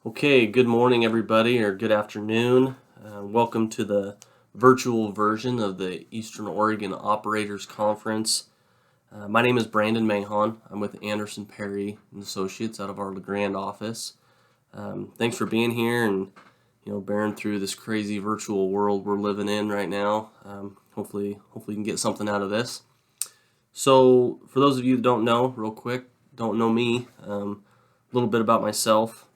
Okay, good morning, everybody, or good afternoon. Welcome to the virtual version of the Eastern Oregon Operators Conference. My name is Brandon Mahon. I'm with Anderson Perry and Associates out of our LeGrand office. Thanks for being here and bearing through this crazy virtual world we're living in right now. Hopefully, you can get something out of this. So, for those of you that don't know, real quick, don't know me, a little bit about myself.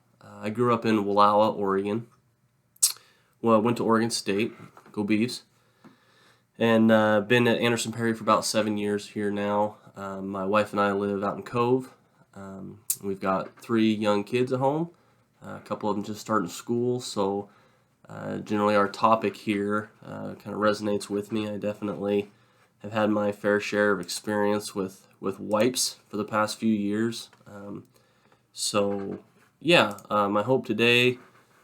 I grew up in Wallowa, Oregon. Well, I went to Oregon State, go Beavs, and been at Anderson Perry for about 7 years here now. My wife and I live out in Cove. We've got 3 young kids at home. A couple of them just starting school, so generally our topic here kind of resonates with me. I definitely have had my fair share of experience with wipes for the past few years. I hope today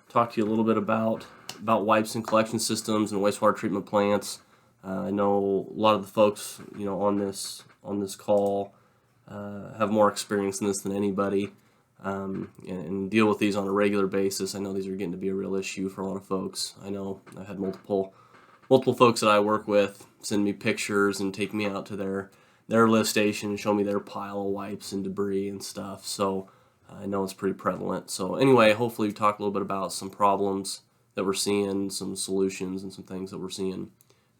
talk to you a little bit about wipes and collection systems and wastewater treatment plants. I know a lot of the folks on this call have more experience in this than anybody, and deal with these on a regular basis. I know these are getting to be a real issue for a lot of folks. I know I've had multiple folks that I work with send me pictures and take me out to their lift station and show me their pile of wipes and debris and stuff. So I know it's pretty prevalent. So anyway, hopefully we talk a little bit about some problems that we're seeing, some solutions, and some things that we're seeing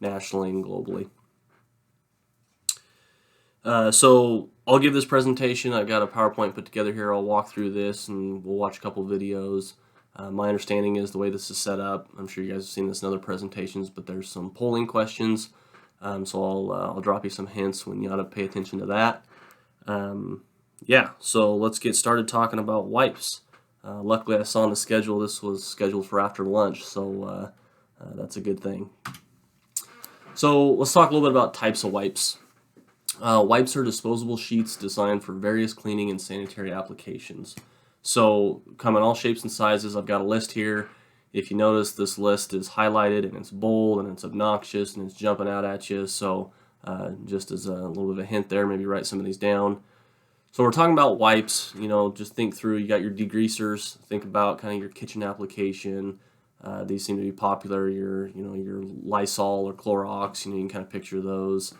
nationally and globally. So I'll give this presentation. I've got a PowerPoint put together here. I'll walk through this and we'll watch a couple videos. My understanding is the way this is set up, I'm sure you guys have seen this in other presentations, but there's some polling questions. So I'll drop you some hints when you ought to pay attention to that. So let's get started talking about wipes. Luckily, I saw on the schedule this was scheduled for after lunch, so that's a good thing. So let's talk a little bit about types of wipes. Wipes are disposable sheets designed for various cleaning and sanitary applications. So come in all shapes and sizes. I've got a list here. If you notice, this list is highlighted and it's bold and it's obnoxious and it's jumping out at you. So just as a little bit of a hint there, maybe write some of these down. So we're talking about wipes. Just think through. You got your degreasers. Think about kind of your kitchen application. These seem to be popular. Your Lysol or Clorox. You can kind of picture those.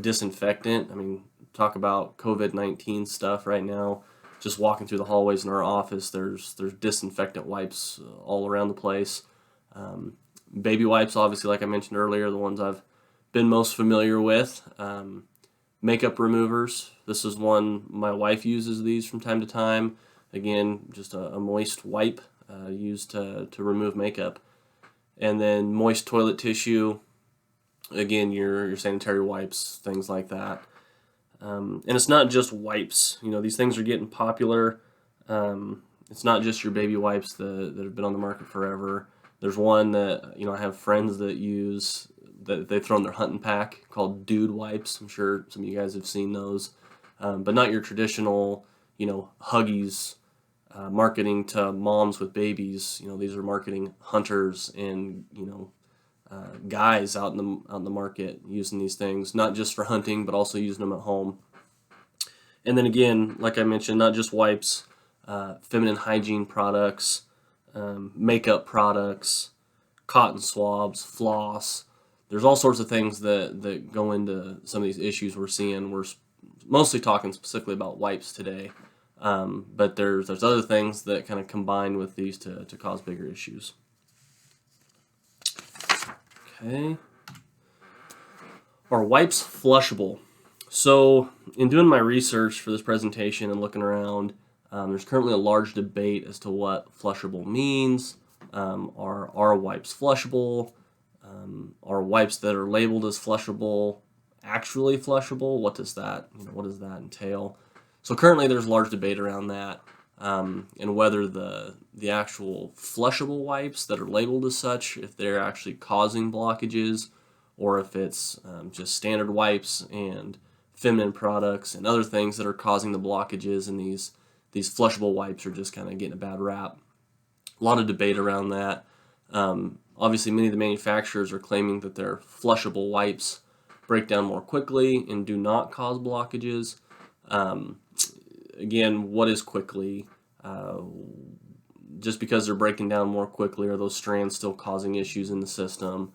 Disinfectant. Talk about COVID-19 stuff right now. Just walking through the hallways in our office, there's disinfectant wipes all around the place. Baby wipes, obviously, like I mentioned earlier, the ones I've been most familiar with. Makeup removers. This is one my wife uses these from time to time. Again, just a moist wipe used to remove makeup. And then moist toilet tissue. Again, your sanitary wipes, things like that. And it's not just wipes. These things are getting popular. It's not just your baby wipes that have been on the market forever. There's one that I have friends that use that they throw in their hunting pack called Dude wipes. I'm sure some of you guys have seen those, but not your traditional Huggies marketing to moms with babies. These are marketing hunters and guys out in the market using these things, not just for hunting, but also using them at home. And then again, like I mentioned, not just wipes, feminine hygiene products, makeup products, cotton swabs, floss. There's all sorts of things that go into some of these issues we're seeing. We're mostly talking specifically about wipes today, but there's other things that kind of combine with these to cause bigger issues. Okay. Are wipes flushable? So in doing my research for this presentation and looking around, there's currently a large debate as to what flushable means. Are wipes flushable? Are wipes that are labeled as flushable actually flushable? What does that entail? So currently there's large debate around that, and whether the actual flushable wipes that are labeled as such, if they're actually causing blockages, or if it's just standard wipes and feminine products and other things that are causing the blockages, and these flushable wipes are just kind of getting a bad rap. A lot of debate around that. Obviously, many of the manufacturers are claiming that their flushable wipes break down more quickly and do not cause blockages. Again, what is quickly? just because they're breaking down more quickly, are those strands still causing issues in the system?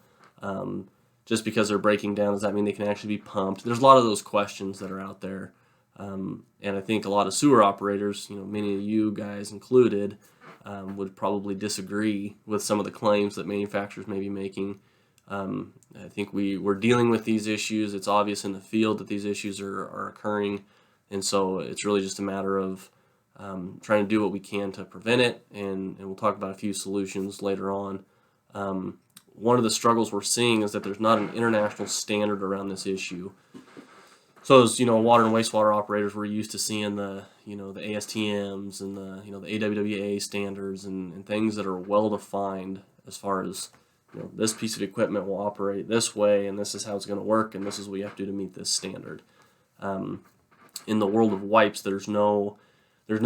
Just because they're breaking down, does that mean they can actually be pumped? There's a lot of those questions that are out there. And I think a lot of sewer operators, many of you guys included, would probably disagree with some of the claims that manufacturers may be making. I think we're dealing with these issues. It's obvious in the field that these issues are occurring. And so it's really just a matter of trying to do what we can to prevent it. And we'll talk about a few solutions later on. One of the struggles we're seeing is that there's not an international standard around this issue. So as water and wastewater operators, we're used to seeing the the ASTMs and the AWWA standards and things that are well defined as far as this piece of equipment will operate this way and this is how it's going to work and this is what you have to do to meet this standard. In the world of wipes, there's no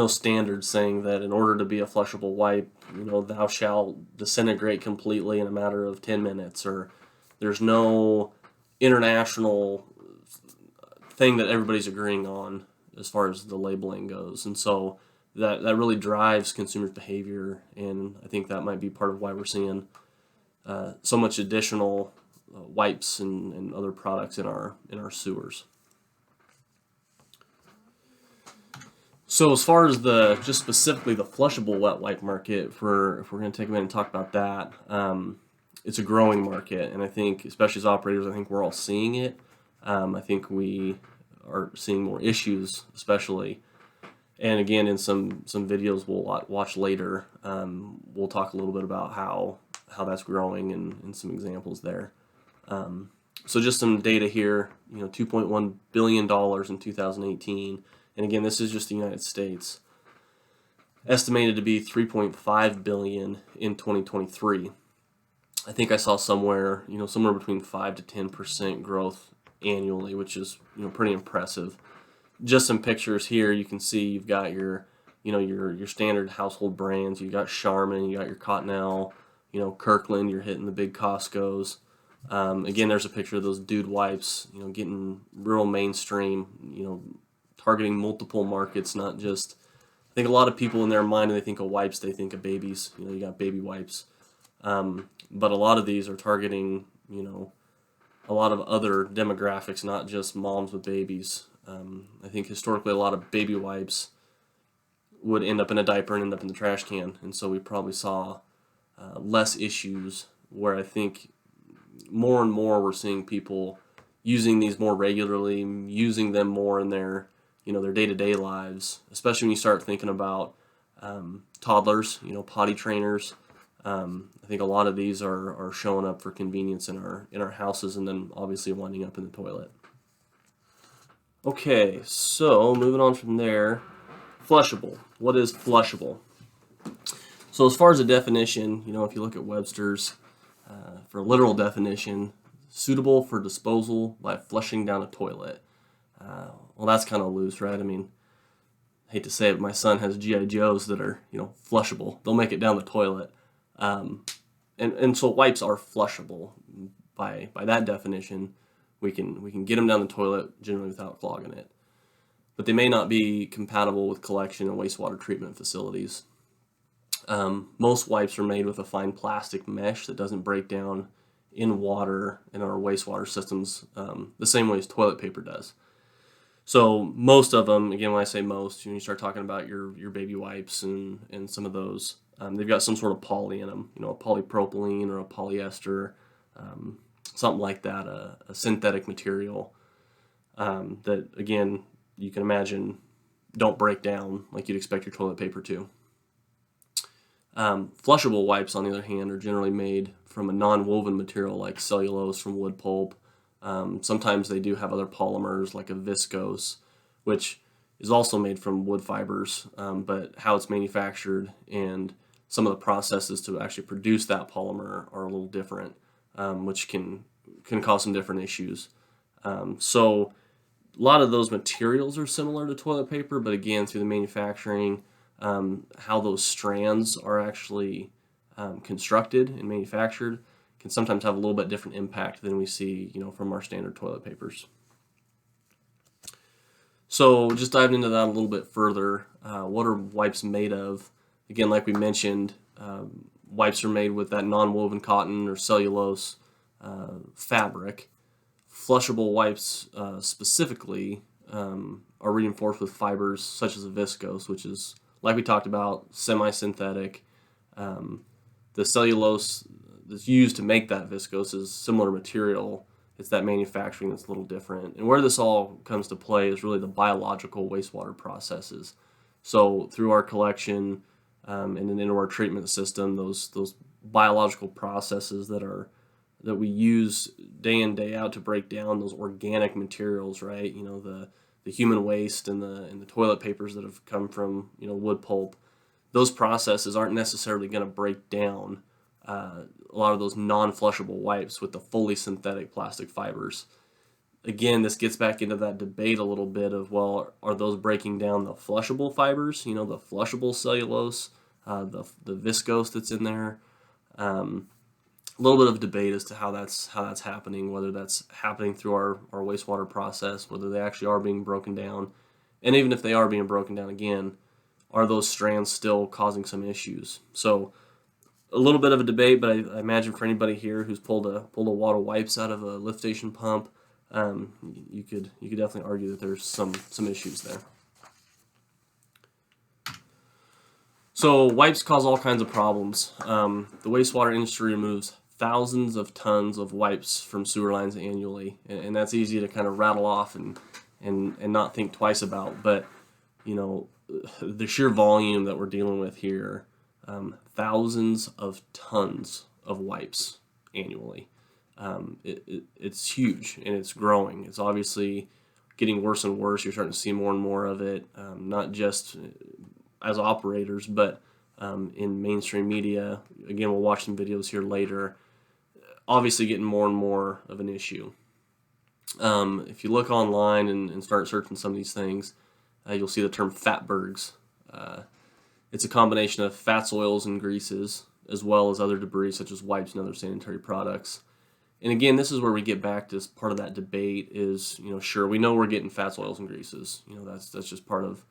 standard saying that in order to be a flushable wipe, thou shalt disintegrate completely in a matter of 10 minutes, or there's no international thing that everybody's agreeing on as far as the labeling goes. And so that really drives consumers' behavior, and I think that might be part of why we're seeing so much additional wipes and other products in our sewers. So as far as just specifically the flushable wet wipe market, if we're going to take a minute and talk about that, it's a growing market, and I think, especially as operators, I think we're all seeing it. I think we are seeing more issues, especially, and again, in some videos we'll watch later, we'll talk a little bit about how that's growing and some examples there. So just some data here, $2.1 billion in 2018. And again, this is just the United States. Estimated to be $3.5 billion in 2023. I think I saw somewhere between 5 to 10% growth annually, which is pretty impressive. Just some pictures here. You can see you've got your standard household brands. You've got Charmin, you got your Cottonelle, Kirkland. You're hitting the big Costco's. Again, there's a picture of those Dude wipes. Getting real mainstream. Targeting multiple markets, not just. I think a lot of people in their mind, when they think of wipes, they think of babies. You got baby wipes, but a lot of these are targeting a lot of other demographics, not just moms with babies. I think historically a lot of baby wipes would end up in a diaper and end up in the trash can, and so we probably saw less issues. Where I think more and more we're seeing people using these more regularly, using them more in their their day-to-day lives, especially when you start thinking about toddlers, potty trainers. I think a lot of these are showing up for convenience in our houses, and then obviously winding up in the toilet. Okay, so moving on from there, flushable. What is flushable? So as far as a definition, if you look at Webster's, for a literal definition, suitable for disposal by flushing down a toilet. Well, that's kind of loose, right? I mean, I hate to say it, but my son has G.I. Joes that are, flushable. They'll make it down the toilet. And so wipes are flushable. By that definition, we can get them down the toilet generally without clogging it. But they may not be compatible with collection and wastewater treatment facilities. Most wipes are made with a fine plastic mesh that doesn't break down in water in our wastewater systems the same way as toilet paper does. So most of them, again, when I say most, when you start talking about your baby wipes and some of those, they've got some sort of poly in them, a polypropylene or a polyester, something like that, a synthetic material that, again, you can imagine don't break down like you'd expect your toilet paper to. Flushable wipes, on the other hand, are generally made from a non-woven material like cellulose from wood pulp. Sometimes they do have other polymers like a viscose, which is also made from wood fibers, but how it's manufactured and some of the processes to actually produce that polymer are a little different, which can cause some different issues. So a lot of those materials are similar to toilet paper, but again, through the manufacturing, how those strands are actually constructed and manufactured can sometimes have a little bit different impact than we see, from our standard toilet papers. So just diving into that a little bit further, what are wipes made of? again, like we mentioned, wipes are made with that non-woven cotton or cellulose fabric. Flushable wipes specifically are reinforced with fibers such as a viscose, which is, like we talked about, semi-synthetic. The cellulose that's used to make that viscose is similar material. It's that manufacturing that's a little different. And where this all comes to play is really the biological wastewater processes. So through our collection and then into our treatment system, those biological processes that we use day in day out to break down those organic materials, right? You know, the human waste and the toilet papers that have come from, you know, wood pulp. Those processes aren't necessarily going to break down a lot of those non-flushable wipes with the fully synthetic plastic fibers. Again, this gets back into that debate a little bit of, well, are those breaking down the flushable fibers, you know, the flushable cellulose, the viscose that's in there? A little bit of debate as to how that's happening, whether that's happening through our wastewater process, whether they actually are being broken down, and even if they are being broken down again, are those strands still causing some issues? So a little bit of a debate, but I imagine for anybody here who's pulled a wad of wipes out of a lift station pump, you could definitely argue that there's some issues there. So wipes cause all kinds of problems. The wastewater industry removes thousands of tons of wipes from sewer lines annually, and that's easy to kind of rattle off and not think twice about. But you know, the sheer volume that we're dealing with here, thousands of tons of wipes annually. It's huge and it's growing. It's obviously getting worse and worse. You're starting to see more and more of it, not just as operators, but in mainstream media. Again, we'll watch some videos here later. Obviously getting more and more of an issue. If you look online and start searching some of these things, you'll see the term fatbergs. It's a combination of fats, oils, and greases, as well as other debris such as wipes and other sanitary products. And again, this is where we get back to part of that debate is, you know, sure, we know we're getting fats, oils, and greases. You know, that's just part of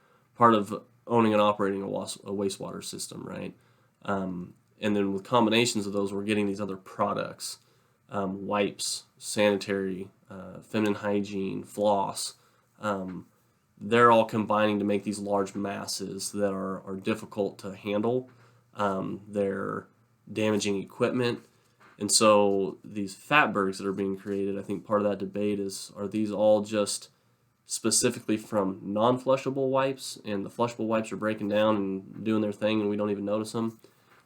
owning and operating a wastewater system, right? And then with combinations of those, we're getting these other products, wipes, sanitary, feminine hygiene, floss. They're all combining to make these large masses that are difficult to handle. They're damaging equipment. And so these fatbergs that are being created, I think part of that debate is, are these all just specifically from non-flushable wipes, and the flushable wipes are breaking down and doing their thing and we don't even notice them?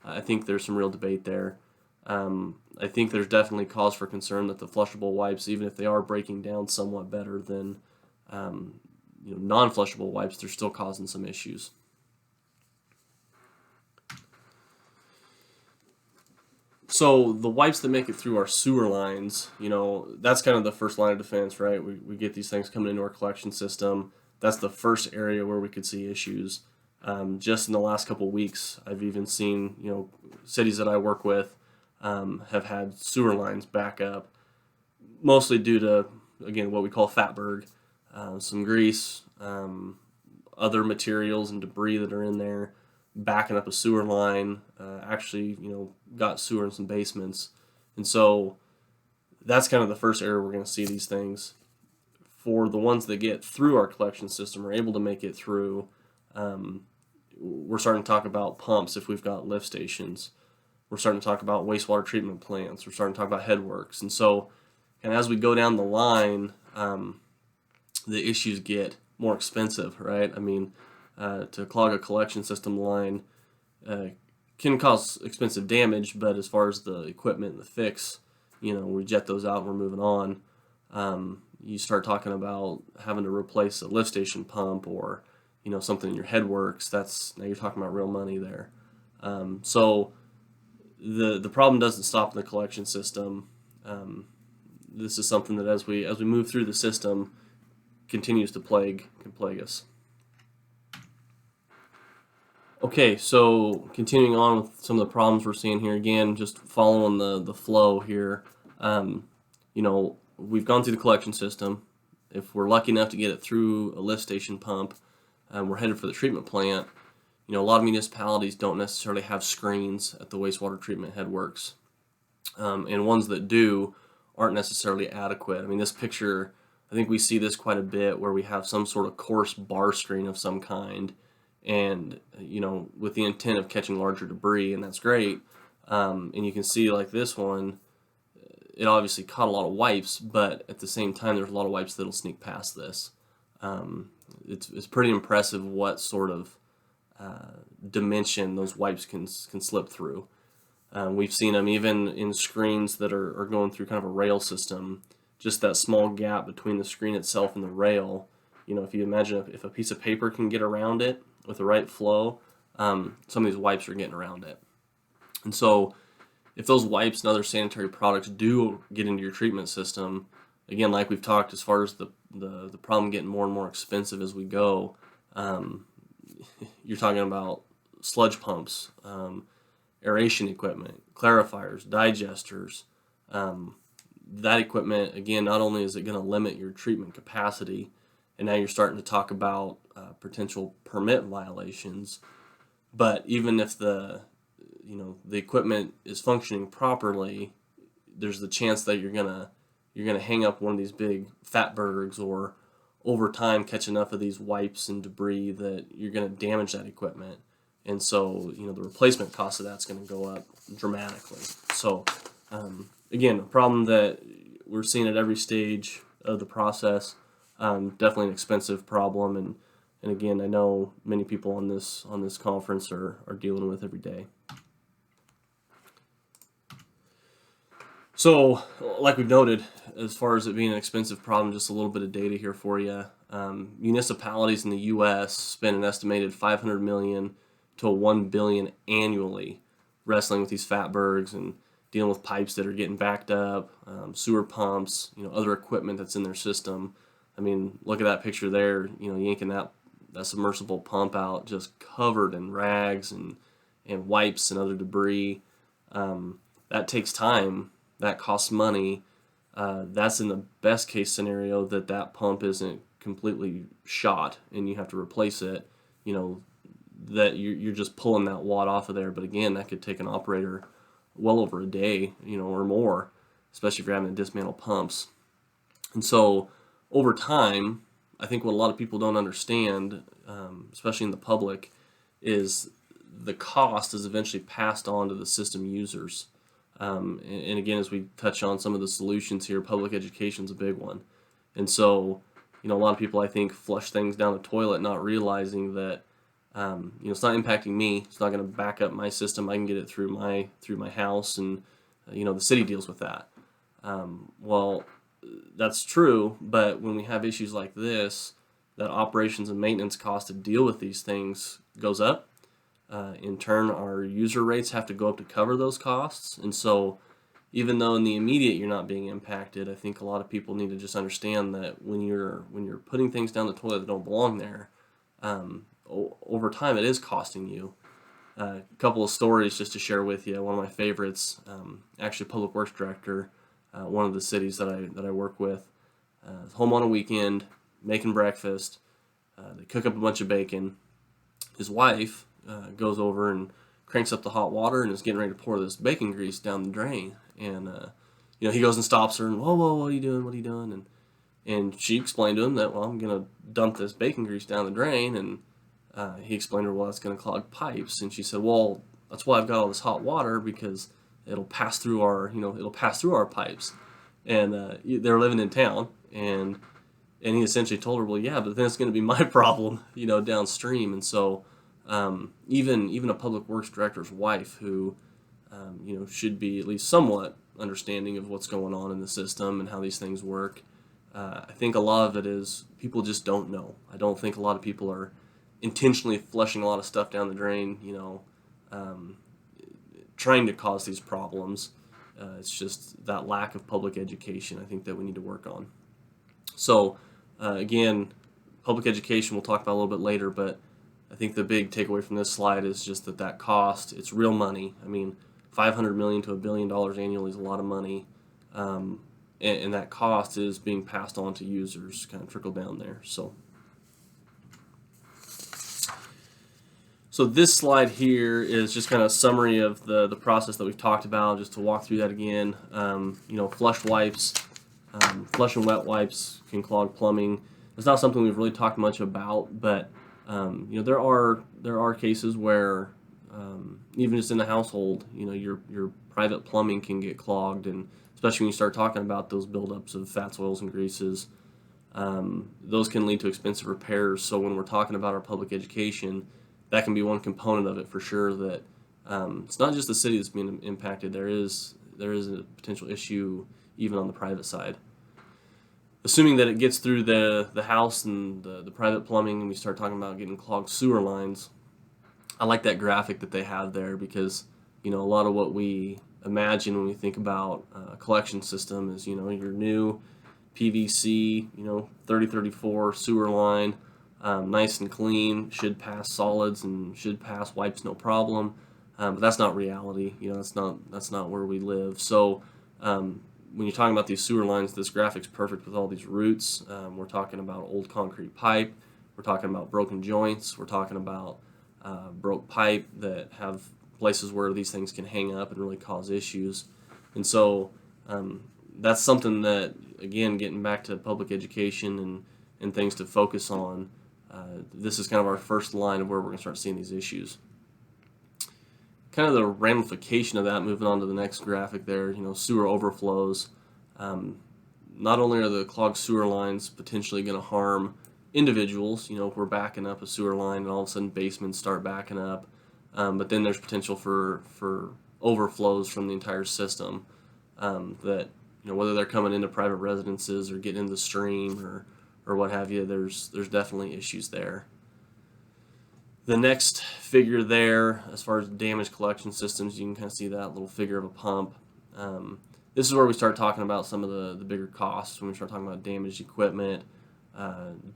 I think there's some real debate there. I think there's definitely cause for concern that the flushable wipes, even if they are breaking down somewhat better than non-flushable wipes, they're still causing some issues. So the wipes that make it through our sewer lines, you know, that's kind of the first line of defense, right? We get these things coming into our collection system. That's the first area where we could see issues. Just in the last couple of weeks, I've even seen, you know, cities that I work with have had sewer lines back up, mostly due to, again, what we call fatberg, some grease, other materials and debris that are in there, backing up a sewer line, actually, you know, got sewer in some basements. And so that's kind of the first area we're going to see these things. For the ones that get through our collection system, are able to make it through, we're starting to talk about pumps if we've got lift stations. We're starting to talk about wastewater treatment plants. We're starting to talk about headworks. And so, and as we go down the line, the issues get more expensive, right? I mean, to clog a collection system line can cause expensive damage, but as far as the equipment and the fix, you know, we jet those out and we're moving on. You start talking about having to replace a lift station pump or, you know, something in your headworks. Now you're talking about real money there. So the problem doesn't stop in the collection system. This is something that as we move through the system continues to plague us. Okay, so continuing on with some of the problems we're seeing here, again, just following the flow here. You know, we've gone through the collection system. If we're lucky enough to get it through a lift station pump, we're headed for the treatment plant. A lot of municipalities don't necessarily have screens at the wastewater treatment headworks, and ones that do aren't necessarily adequate. I mean, this picture, I think we see this quite a bit where we have some sort of coarse bar screen of some kind, and with the intent of catching larger debris, and that's great. And you can see like this one, it obviously caught a lot of wipes, but at the same time, there's a lot of wipes that'll sneak past this. It's pretty impressive what sort of dimension those wipes can slip through. We've seen them even in screens that are going through kind of a rail system. Just that small gap between the screen itself and the rail. If you imagine if a piece of paper can get around it with the right flow, some of these wipes are getting around it. And so if those wipes and other sanitary products do get into your treatment system, again, like we've talked, as far as the problem getting more and more expensive as we go, you're talking about sludge pumps, aeration equipment, clarifiers, digesters. That equipment, again, not only is it going to limit your treatment capacity, and now you're starting to talk about potential permit violations, but even if the equipment is functioning properly, there's the chance that you're gonna hang up one of these big fatbergs, or over time catch enough of these wipes and debris that you're gonna damage that equipment, and so the replacement cost of that's going to go up dramatically. So again, a problem that we're seeing at every stage of the process. Definitely an expensive problem, and again, I know many people on this conference are dealing with every day. So, like we've noted, as far as it being an expensive problem, just a little bit of data here for you. Municipalities in the U.S. spend an estimated $500 million to $1 billion annually wrestling with these fatbergs and dealing with pipes that are getting backed up, sewer pumps, other equipment that's in their system. I mean, look at that picture there, yanking that submersible pump out, just covered in rags and wipes and other debris. That takes time. That costs money. That's in the best case scenario that pump isn't completely shot and you have to replace it. That you're just pulling that wad off of there. But again, that could take an operator well over a day, or more, especially if you're having to dismantle pumps. And so over time, I think what a lot of people don't understand, especially in the public, is the cost is eventually passed on to the system users. And again, as we touch on some of the solutions here, public education is a big one. And so, a lot of people, I think, flush things down the toilet, not realizing that, it's not impacting me. It's not going to back up my system. I can get it through my house, and the city deals with that. Well, that's true, but when we have issues like this, that operations and maintenance cost to deal with these things goes up. In turn, our user rates have to go up to cover those costs. And so even though in the immediate you're not being impacted, I think a lot of people need to just understand that when you're putting things down the toilet that don't belong there, over time it is costing you. A couple of stories just to share with you. One of my favorites, actually public works director, one of the cities that I work with, home on a weekend, making breakfast. They cook up a bunch of bacon. His wife goes over and cranks up the hot water and is getting ready to pour this bacon grease down the drain. And he goes and stops her and, whoa, what are you doing? What are you doing? And she explained to him that, well, I'm gonna dump this bacon grease down the drain. And he explained to her, well, that's gonna clog pipes. And she said, well, that's why I've got all this hot water, because it'll pass through our pipes. And they're living in town, and he essentially told her, well, yeah, but then it's going to be my problem, downstream. And so even a public works director's wife, who should be at least somewhat understanding of what's going on in the system and how these things work, I think a lot of it is people just don't know. I don't think a lot of people are intentionally flushing a lot of stuff down the drain, trying to cause these problems. It's just that lack of public education, I think, that we need to work on. So again, public education we'll talk about a little bit later, but I think the big takeaway from this slide is just that cost, it's real money. I mean, $500 million to $1 billion annually is a lot of money, and that cost is being passed on to users, kind of trickle down there. So So this slide here is just kind of a summary of the process that we've talked about, just to walk through that again. Flush wipes, flush and wet wipes can clog plumbing. It's not something we've really talked much about, but there are cases where even just in the household, your private plumbing can get clogged, and especially when you start talking about those buildups of fats, oils, and greases, those can lead to expensive repairs. So when we're talking about our public education, that can be one component of it for sure. That it's not just the city that's being impacted. There is a potential issue even on the private side. Assuming that it gets through the house and the private plumbing, and we start talking about getting clogged sewer lines, I like that graphic that they have there, because a lot of what we imagine when we think about a collection system is your new PVC 3034 sewer line, nice and clean, should pass solids and should pass wipes no problem, but that's not reality. That's not where we live. So when you're talking about these sewer lines, this graphic's perfect with all these roots. We're talking about old concrete pipe. We're talking about broken joints. We're talking about broke pipe that have places where these things can hang up and really cause issues. And so that's something that, again, getting back to public education and things to focus on, this is kind of our first line of where we're going to start seeing these issues. Kind of the ramification of that, moving on to the next graphic there, sewer overflows. Not only are the clogged sewer lines potentially going to harm individuals, if we're backing up a sewer line and all of a sudden basements start backing up, but then there's potential for overflows from the entire system, that whether they're coming into private residences or getting into the stream or what have you, there's definitely issues there. The next figure there, as far as damaged collection systems, you can kind of see that little figure of a pump. This is where we start talking about some of the bigger costs, when we start talking about damaged equipment,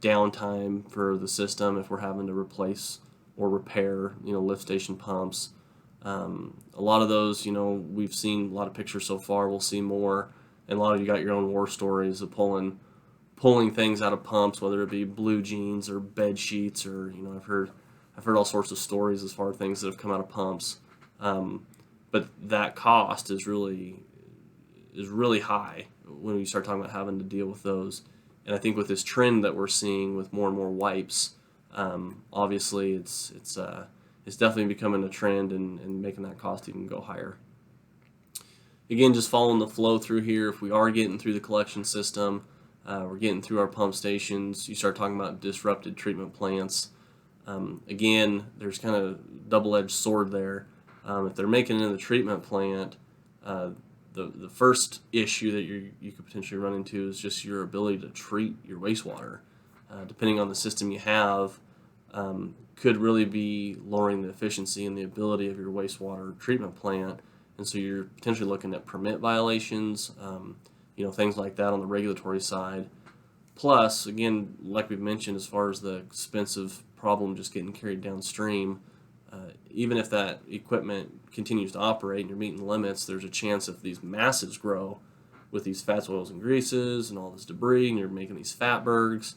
downtime for the system if we're having to replace or repair, lift station pumps. A lot of those, we've seen a lot of pictures so far. We'll see more, and a lot of you got your own war stories of pulling things out of pumps, whether it be blue jeans or bed sheets, or I've heard all sorts of stories as far as things that have come out of pumps. But that cost is really high when we start talking about having to deal with those. And I think with this trend that we're seeing with more and more wipes, obviously it's definitely becoming a trend and making that cost even go higher. Again, just following the flow through here, if we are getting through the collection system, we're getting through our pump stations, you start talking about disrupted treatment plants. Again, there's kind of double-edged sword there. If they're making it in the treatment plant, the first issue that you could potentially run into is just your ability to treat your wastewater. Depending on the system you have, could really be lowering the efficiency and the ability of your wastewater treatment plant, and so you're potentially looking at permit violations, things like that on the regulatory side. Plus, again, like we've mentioned, as far as the expensive problem just getting carried downstream, even if that equipment continues to operate and you're meeting limits, there's a chance if these masses grow with these fats, oils, and greases and all this debris, and you're making these fatbergs,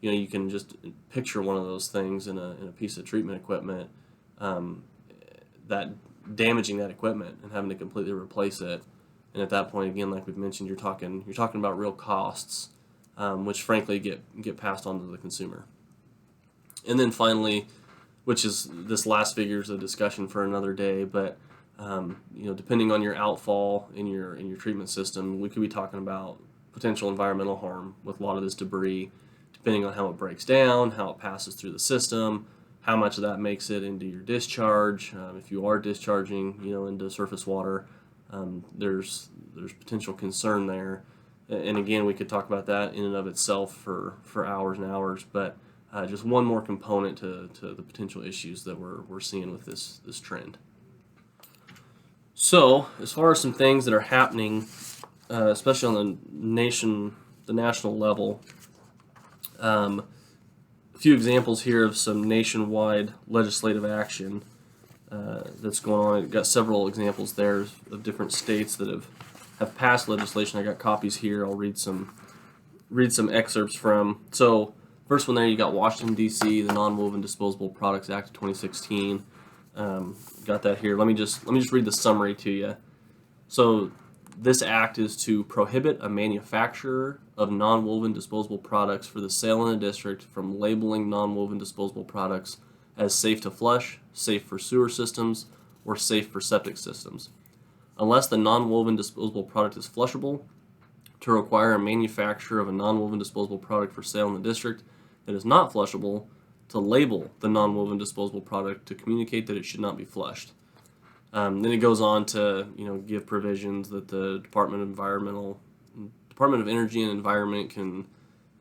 you can just picture one of those things in a piece of treatment equipment, that damaging that equipment and having to completely replace it. And at that point, again, like we've mentioned, you're talking about real costs, which frankly get passed on to the consumer. And then finally, which is this last figure is a discussion for another day, but depending on your outfall in your treatment system, we could be talking about potential environmental harm with a lot of this debris, depending on how it breaks down, how it passes through the system, how much of that makes it into your discharge. If you are discharging, into surface water, there's potential concern there. And again, we could talk about that in and of itself for hours and hours, but just one more component to the potential issues that we're seeing with this trend. So, as far as some things that are happening, especially on the national level, a few examples here of some nationwide legislative action that's going on. I've got several examples there of different states that have passed legislation. I got copies here. I'll read some excerpts from. So, First one there, you got Washington, D.C., the Non-Woven Disposable Products Act of 2016. Got that here. Let me just read the summary to you. So this act is to prohibit a manufacturer of non-woven disposable products for the sale in a district from labeling non-woven disposable products as safe to flush, safe for sewer systems, or safe for septic systems. Unless the non-woven disposable product is flushable, to require a manufacturer of a non-woven disposable product for sale in the district that is not flushable to label the non-woven disposable product to communicate that it should not be flushed. Then it goes on to give provisions that the Department of Energy and Environment can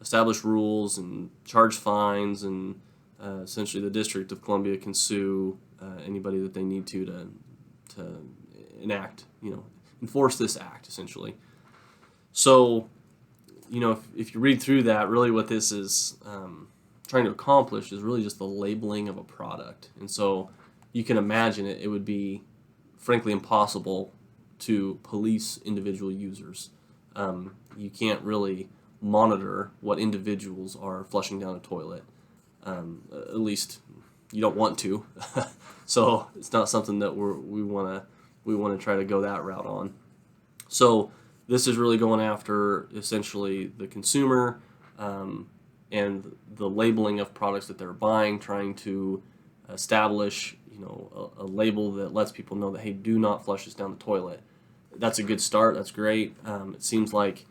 establish rules and charge fines, and essentially the District of Columbia can sue anybody that they need to enact, enforce this act essentially. So, if you read through that, really what this is trying to accomplish is really just the labeling of a product. And so you can imagine it would be frankly impossible to police individual users. You can't really monitor what individuals are flushing down a toilet. At least you don't want to. So it's not something that we want to try to go that route on. So this is really going after essentially the consumer and the labeling of products that they're buying, trying to establish a label that lets people know that, hey, do not flush this down the toilet. That's a good start. That's great. It seems like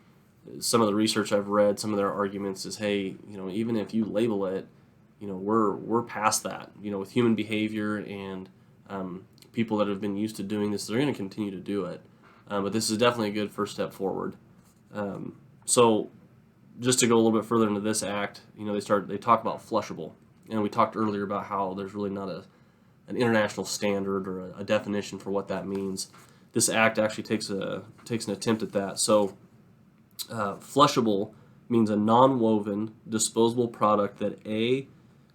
some of the research I've read, some of their arguments is, hey, even if you label it, we're past that. With human behavior and people that have been used to doing this, they're going to continue to do it. But this is definitely a good first step forward. So just to go a little bit further into this act, they talk about flushable. And we talked earlier about how there's really not an international standard or a definition for what that means. This act actually takes an attempt at that. So flushable means a non-woven disposable product that A,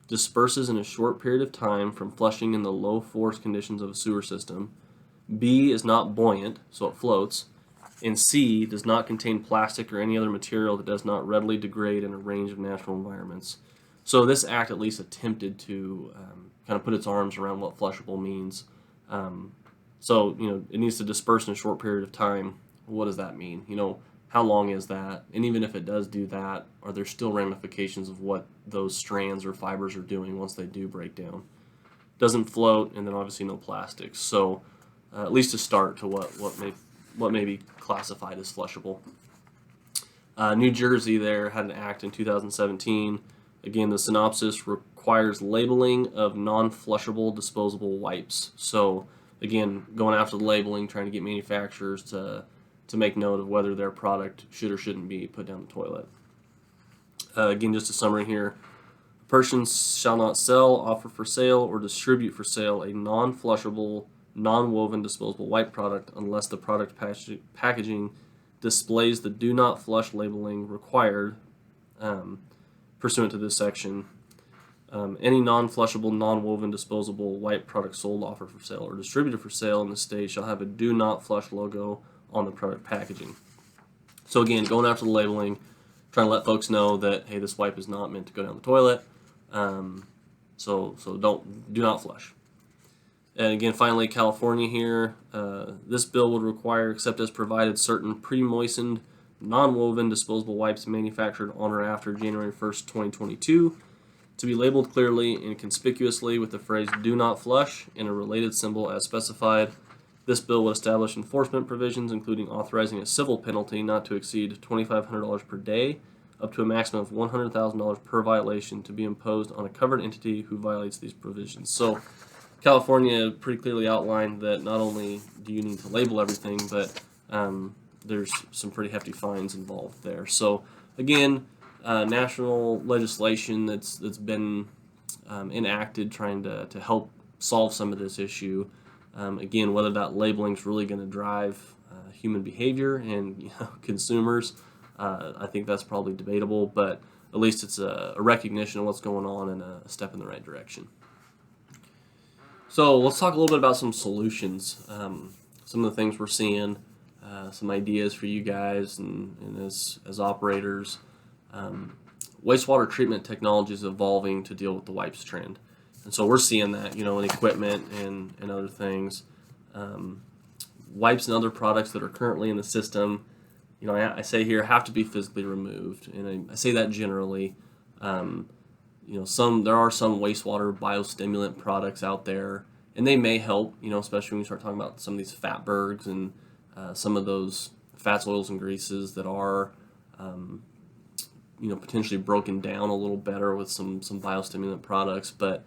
disperses in a short period of time from flushing in the low force conditions of a sewer system, B, is not buoyant, so it floats, and C, does not contain plastic or any other material that does not readily degrade in a range of natural environments. So this act at least attempted to kind of put its arms around what flushable means. So it needs to disperse in a short period of time. What does that mean? How long is that? And even if it does do that, are there still ramifications of what those strands or fibers are doing once they do break down? Doesn't float, and then obviously no plastics. So at least a start to what may be classified as flushable. New Jersey there had an act in 2017. Again, the synopsis requires labeling of non-flushable disposable wipes. So again, going after the labeling, trying to get manufacturers to make note of whether their product should or shouldn't be put down the toilet. Again, just a summary here. Persons shall not sell, offer for sale, or distribute for sale a non-flushable, non-woven disposable wipe product unless the product packaging displays the do not flush labeling required pursuant to this section. Any non-flushable, non-woven disposable wipe product sold, offered for sale, or distributed for sale in the state shall have a do not flush logo on the product packaging. So again, going after the labeling, trying to let folks know that, hey, this wipe is not meant to go down the toilet, so do not flush. And again, finally, California here, this bill would require, except as provided, certain pre-moistened, non-woven disposable wipes manufactured on or after January 1st, 2022, to be labeled clearly and conspicuously with the phrase "do not flush" and a related symbol as specified. This bill would establish enforcement provisions, including authorizing a civil penalty not to exceed $2,500 per day, up to a maximum of $100,000 per violation, to be imposed on a covered entity who violates these provisions. So California pretty clearly outlined that not only do you need to label everything, but there's some pretty hefty fines involved there. So again, national legislation that's been enacted trying to help solve some of this issue. Again, whether that labeling is really going to drive human behavior and consumers, I think that's probably debatable, but at least it's a recognition of what's going on and a step in the right direction. So let's talk a little bit about some solutions, some of the things we're seeing, some ideas for you guys and as operators. wastewater treatment technology is evolving to deal with the wipes trend. And so we're seeing that, in equipment and other things. Wipes and other products that are currently in the system, I say here, have to be physically removed. And I say that generally. There are some wastewater biostimulant products out there, and they may help, especially when you start talking about some of these fatbergs and some of those fats, oils, and greases that are, potentially broken down a little better with some biostimulant products, but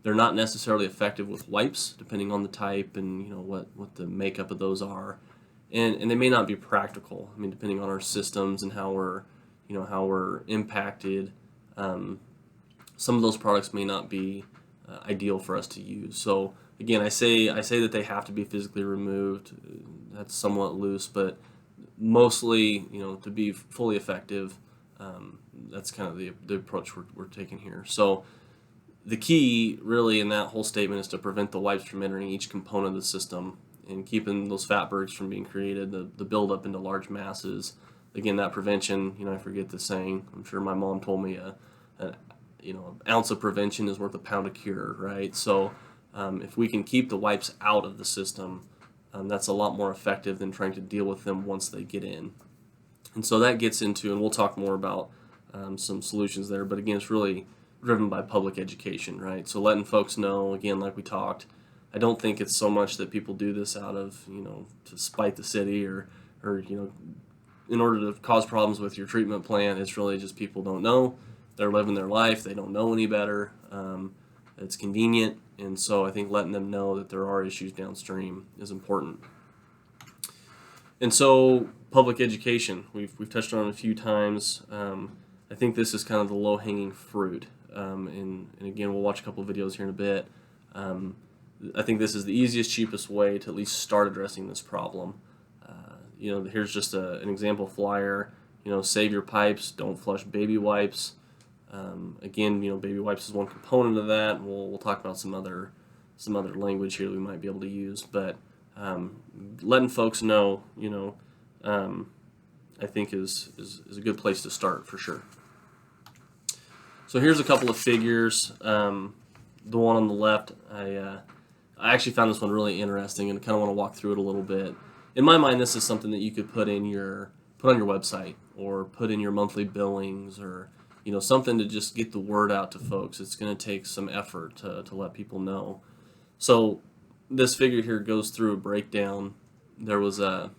they're not necessarily effective with wipes, depending on the type and what the makeup of those are, and they may not be practical. I mean, depending on our systems and how we're impacted, some of those products may not be ideal for us to use. So again, I say that they have to be physically removed. That's somewhat loose, but mostly, to be fully effective, that's kind of the approach we're taking here. So the key really in that whole statement is to prevent the wipes from entering each component of the system and keeping those fatbergs from being created, the buildup into large masses. Again, that prevention, I forget the saying. I'm sure my mom told me an ounce of prevention is worth a pound of cure, right? So if we can keep the wipes out of the system, that's a lot more effective than trying to deal with them once they get in. And so that gets into, and we'll talk more about some solutions there, but again, it's really driven by public education, right? So letting folks know, again, like we talked, I don't think it's so much that people do this out of, to spite the city or in order to cause problems with your treatment plan. It's really just people don't know. They're living their life. They don't know any better. It's convenient. And so I think letting them know that there are issues downstream is important. And so public education, we've touched on it a few times. I think this is kind of the low-hanging fruit. And again, we'll watch a couple of videos here in a bit. I think this is the easiest, cheapest way to at least start addressing this problem. Here's just an example flyer. Save your pipes, don't flush baby wipes. Again, baby wipes is one component of that. We'll talk about some other language here that we might be able to use, but letting folks know, I think is a good place to start for sure. So here's a couple of figures. The one on the left, I actually found this one really interesting and kind of want to walk through it a little bit. In my mind, this is something that you could put on your website or put in your monthly billings or something to just get the word out to folks. It's going to take some effort to let people know. So this figure here goes through a breakdown. There was a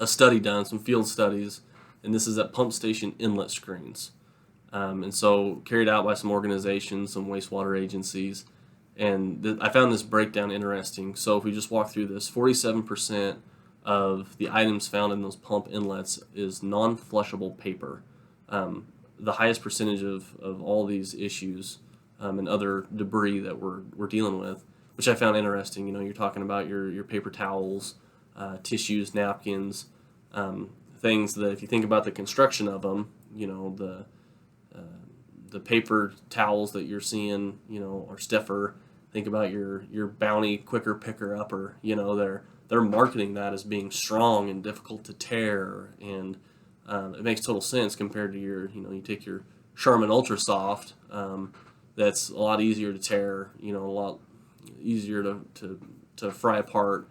study done, some field studies, and this is at pump station inlet screens. And so carried out by some organizations, some wastewater agencies. And I found this breakdown interesting. So if we just walk through this, 47% of the items found in those pump inlets is non-flushable paper. The highest percentage of all these issues and other debris that we're dealing with, which I found interesting. You're talking about your paper towels, tissues, napkins, things that if you think about the construction of them, the paper towels that you're seeing, are stiffer. Think about your Bounty quicker picker upper. They're marketing that as being strong and difficult to tear, and it makes total sense compared to you take your Charmin Ultra Soft, that's a lot easier to tear, a lot easier to fry apart.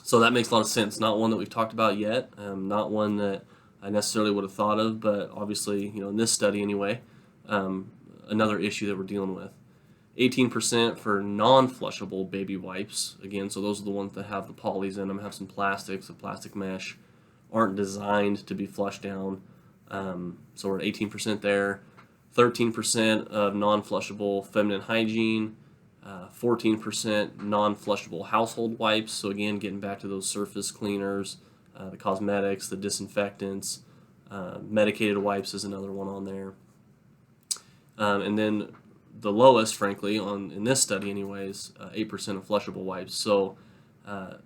So that makes a lot of sense. Not one that we've talked about yet, not one that I necessarily would have thought of, but obviously, in this study anyway, another issue that we're dealing with. 18% for non-flushable baby wipes. Again, so those are the ones that have the polys in them, have some plastics, a plastic mesh, aren't designed to be flushed down. So we're at 18% there. 13% of non-flushable feminine hygiene. 14% non-flushable household wipes. So again, getting back to those surface cleaners, the cosmetics, the disinfectants, medicated wipes is another one on there. And then the lowest, frankly, in this study anyways, 8% of flushable wipes. So a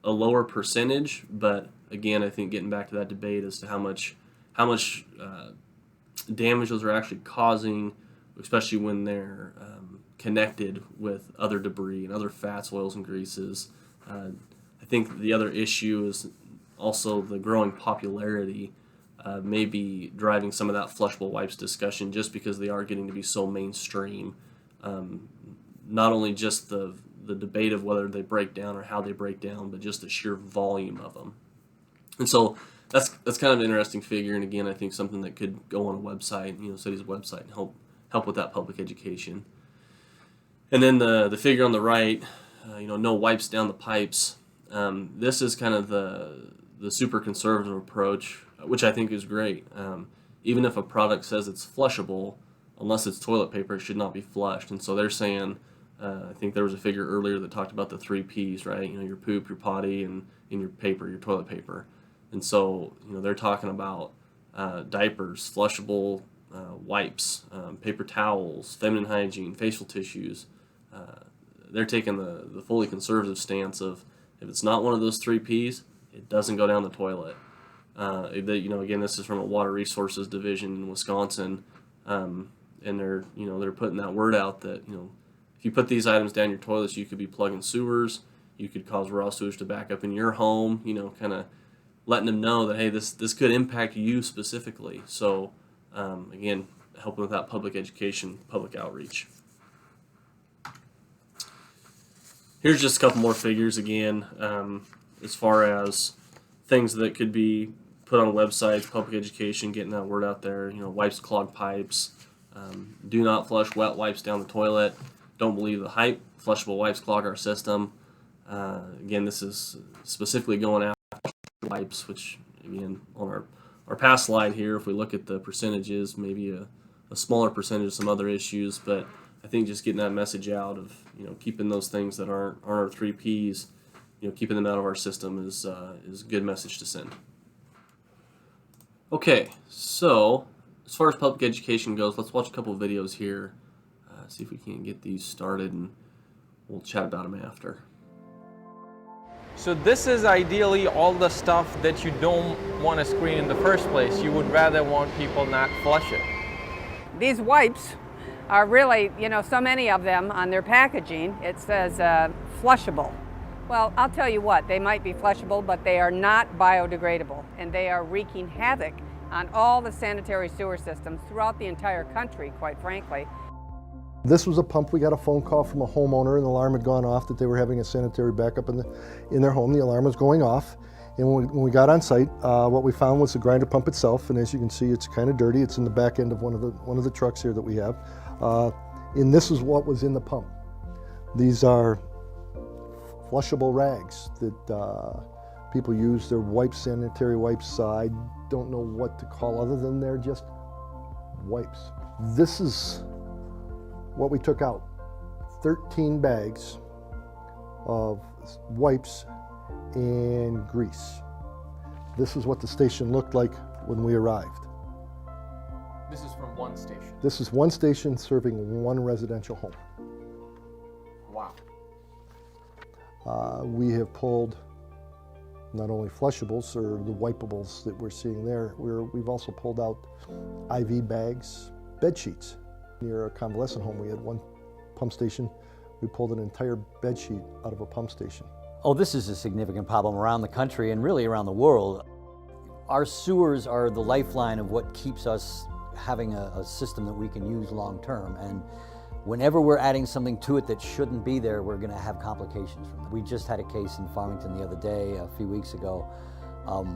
lower percentage, but again, I think getting back to that debate as to how much damage those are actually causing, especially when they're connected with other debris and other fats, oils, and greases. I think the other issue is also the growing popularity maybe driving some of that flushable wipes discussion, just because they are getting to be so mainstream. Not only just the debate of whether they break down or how they break down, but just the sheer volume of them. And so that's kind of an interesting figure. And again, I think something that could go on a website, city's website, and help with that public education. And then the figure on the right, no wipes down the pipes. This is kind of the super conservative approach, which I think is great. Even if a product says it's flushable, unless it's toilet paper, it should not be flushed. And so they're saying, I think there was a figure earlier that talked about the 3 Ps, right? Your poop, your potty, and your paper, your toilet paper. And so, they're talking about diapers, flushable wipes, paper towels, feminine hygiene, facial tissues. They're taking the fully conservative stance of, if it's not one of those 3 Ps, it doesn't go down the toilet. Again, this is from a water resources division in Wisconsin, and they're putting that word out that if you put these items down your toilets, you could be plugging sewers, you could cause raw sewage to back up in your home. Kind of letting them know that, hey, this could impact you specifically. So again, helping with that public education, public outreach. Here's just a couple more figures again, as far as things that could be put on websites, public education, getting that word out there. Wipes clog pipes. Do not flush wet wipes down the toilet. Don't believe the hype. Flushable wipes clog our system. Again, this is specifically going after wipes, which again, on our past slide here, if we look at the percentages, maybe a smaller percentage of some other issues, but I think just getting that message out of keeping those things that aren't our 3 Ps, keeping them out of our system is a good message to send. Okay, so as far as public education goes, let's watch a couple of videos here, see if we can get these started, and we'll chat about them after. So this is ideally all the stuff that you don't want to screen in the first place. You would rather want people not flush it. These wipes are really, so many of them on their packaging, it says flushable. Well, I'll tell you what, they might be flushable, but they are not biodegradable, and they are wreaking havoc on all the sanitary sewer systems throughout the entire country, quite frankly. This was a pump. We got a phone call from a homeowner, and the alarm had gone off that they were having a sanitary backup in their home. The alarm was going off, and when we got on site, what we found was the grinder pump itself. And as you can see, it's kind of dirty. It's in the back end of one of the trucks here that we have. And this is what was in the pump. These are flushable rags that people use. They're wipes, sanitary wipes. I don't know what to call other than they're just wipes. This is what we took out. 13 bags of wipes and grease. This is what the station looked like when we arrived. This is from one station? This is one station serving one residential home. Wow. We have pulled not only flushables or the wipables that we're seeing there, we've also pulled out IV bags, bed sheets. Near a convalescent home, we had one pump station. We pulled an entire bed sheet out of a pump station. Oh, this is a significant problem around the country and really around the world. Our sewers are the lifeline of what keeps us having a system that we can use long term. And whenever we're adding something to it that shouldn't be there, we're going to have complications from it. We just had a case in Farmington the other day, a few weeks ago.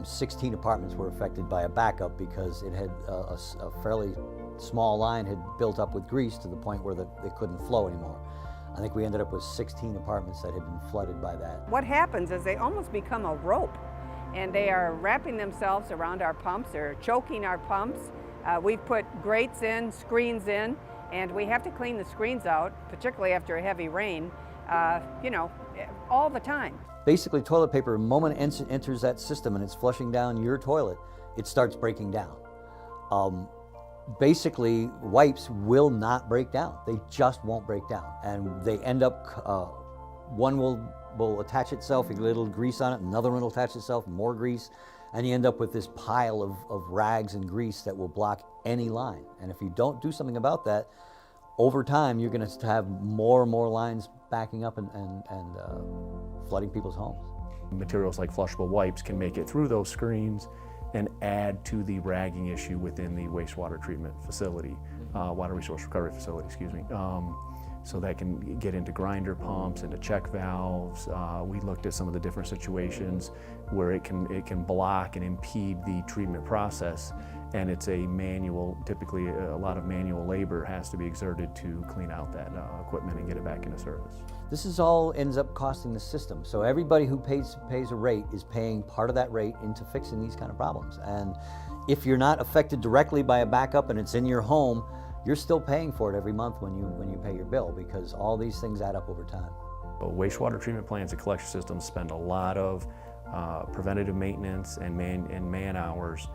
16 apartments were affected by a backup because it had a fairly small line had built up with grease to the point where it couldn't flow anymore. I think we ended up with 16 apartments that had been flooded by that. What happens is they almost become a rope, and they are wrapping themselves around our pumps or choking our pumps. We've put grates in, screens in, and we have to clean the screens out, particularly after a heavy rain, all the time. Basically, toilet paper, the moment it enters that system and it's flushing down your toilet, it starts breaking down. Basically, wipes will not break down. They just won't break down. And they end up, one will attach itself, you get a little grease on it, another one will attach itself, more grease, and you end up with this pile of rags and grease that will block any line. And if you don't do something about that, over time, you're going to have more and more lines backing up and flooding people's homes. Materials like flushable wipes can make it through those screens and add to the ragging issue within the wastewater treatment facility, water resource recovery facility, excuse me. So that can get into grinder pumps, into check valves. We looked at some of the different situations where it can block and impede the treatment process, and it's a manual, typically a lot of manual labor has to be exerted to clean out that equipment and get it back into service. This is all ends up costing the system. So everybody who pays a rate is paying part of that rate into fixing these kind of problems. And if you're not affected directly by a backup and it's in your home, you're still paying for it every month when you pay your bill, because all these things add up over time. But wastewater treatment plants and collection systems spend a lot of preventative maintenance and man hours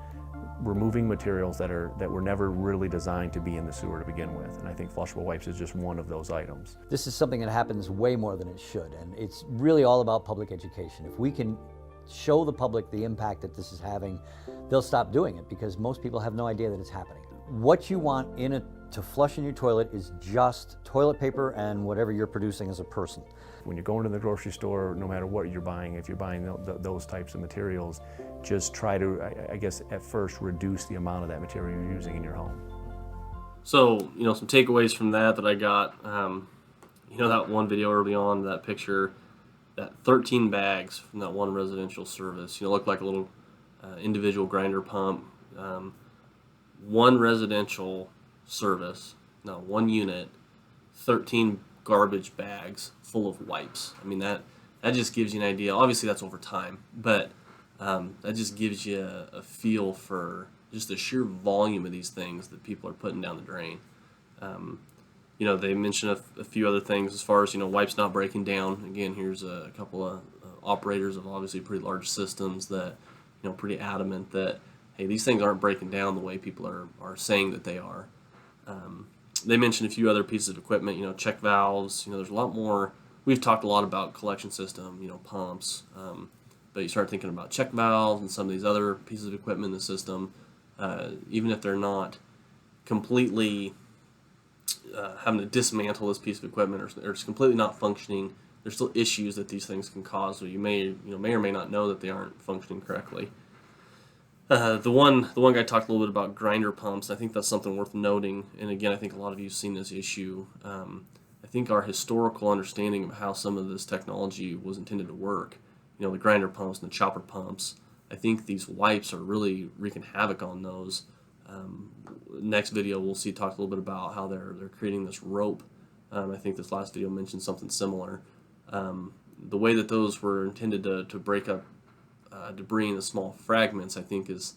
removing materials that were never really designed to be in the sewer to begin with. And I think flushable wipes is just one of those items. This is something that happens way more than it should, and it's really all about public education. If we can show the public the impact that this is having, they'll stop doing it, because most people have no idea that it's happening. What you want to flush in your toilet is just toilet paper and whatever you're producing as a person. When you're going to the grocery store, no matter what you're buying, if you're buying those types of materials, just try to, I guess, at first reduce the amount of that material you're using in your home. So, some takeaways from that I got, that one video early on, that picture, that 13 bags from that one residential service, looked like a little individual grinder pump. One residential service, one unit, 13 garbage bags full of wipes. I mean, that just gives you an idea. Obviously, that's over time, but that just gives you a feel for just the sheer volume of these things that people are putting down the drain. They mentioned a few other things as far as, wipes not breaking down. Again, here's a couple of operators of obviously pretty large systems that, pretty adamant that, hey, these things aren't breaking down the way people are saying that they are. They mentioned a few other pieces of equipment, check valves. There's a lot more. We've talked a lot about collection system, pumps, but you start thinking about check valves and some of these other pieces of equipment in the system, even if they're not completely having to dismantle this piece of equipment or it's completely not functioning, there's still issues that these things can cause. So you may or may not know that they aren't functioning correctly. The one guy talked a little bit about grinder pumps. I think that's something worth noting. And again, I think a lot of you have seen this issue. I think our historical understanding of how some of this technology was intended to work, the grinder pumps and the chopper pumps, I think these wipes are really wreaking havoc on those. Next video we'll see talk a little bit about how they're creating this rope. I think this last video mentioned something similar. The way that those were intended to break up debris into small fragments, I think, is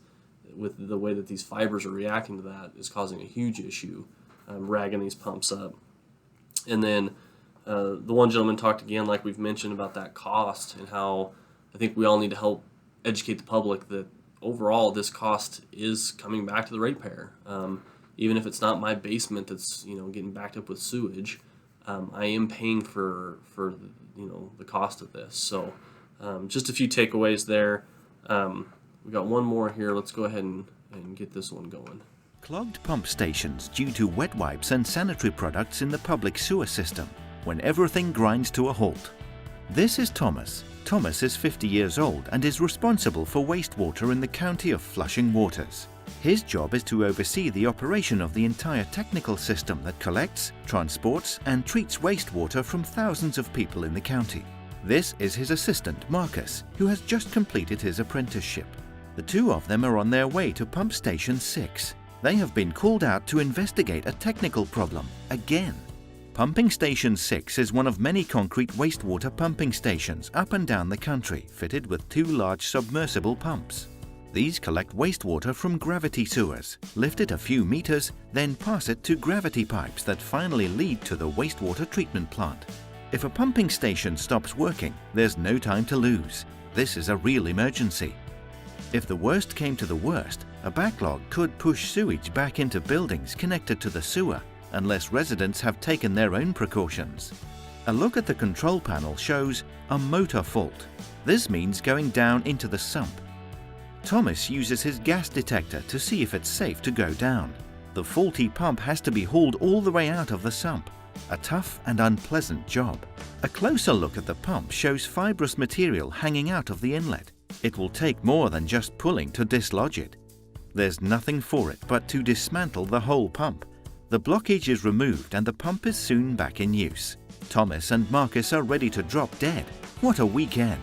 with the way that these fibers are reacting to that is causing a huge issue, ragging these pumps up. And then the one gentleman talked again, like we've mentioned, about that cost and how I think we all need to help educate the public that overall this cost is coming back to the ratepayer. Even if it's not my basement that's getting backed up with sewage, I am paying for the cost of this. So just a few takeaways there. We got one more here. Let's go ahead and get this one going. Clogged pump stations due to wet wipes and sanitary products in the public sewer system, when everything grinds to a halt. This is Thomas. Thomas is 50 years old and is responsible for wastewater in the county of Flushing Waters. His job is to oversee the operation of the entire technical system that collects, transports and treats wastewater from thousands of people in the county. This is his assistant, Marcus, who has just completed his apprenticeship. The two of them are on their way to Pump Station 6. They have been called out to investigate a technical problem, again. Pumping Station 6 is one of many concrete wastewater pumping stations up and down the country, fitted with two large submersible pumps. These collect wastewater from gravity sewers, lift it a few meters, then pass it to gravity pipes that finally lead to the wastewater treatment plant. If a pumping station stops working, there's no time to lose. This is a real emergency. If the worst came to the worst, a backlog could push sewage back into buildings connected to the sewer, unless residents have taken their own precautions. A look at the control panel shows a motor fault. This means going down into the sump. Thomas uses his gas detector to see if it's safe to go down. The faulty pump has to be hauled all the way out of the sump. A tough and unpleasant job. A closer look at the pump shows fibrous material hanging out of the inlet. It will take more than just pulling to dislodge it. There's nothing for it but to dismantle the whole pump. The blockage is removed and the pump is soon back in use. Thomas and Marcus are ready to drop dead. What a weekend!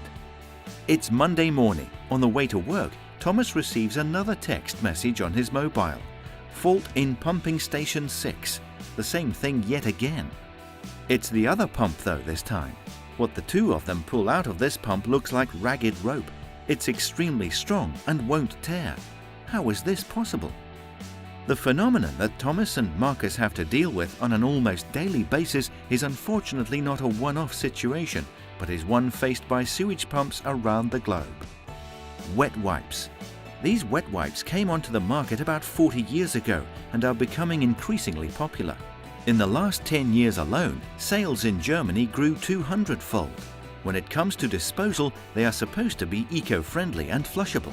It's Monday morning. On the way to work, Thomas receives another text message on his mobile. Fault in pumping station 6. The same thing yet again. It's the other pump though this time. What the two of them pull out of this pump looks like ragged rope. It's extremely strong and won't tear. How is this possible? The phenomenon that Thomas and Marcus have to deal with on an almost daily basis is unfortunately not a one-off situation, but is one faced by sewage pumps around the globe. Wet wipes. These wet wipes came onto the market about 40 years ago and are becoming increasingly popular. In the last 10 years alone, sales in Germany grew 200-fold. When it comes to disposal, they are supposed to be eco-friendly and flushable.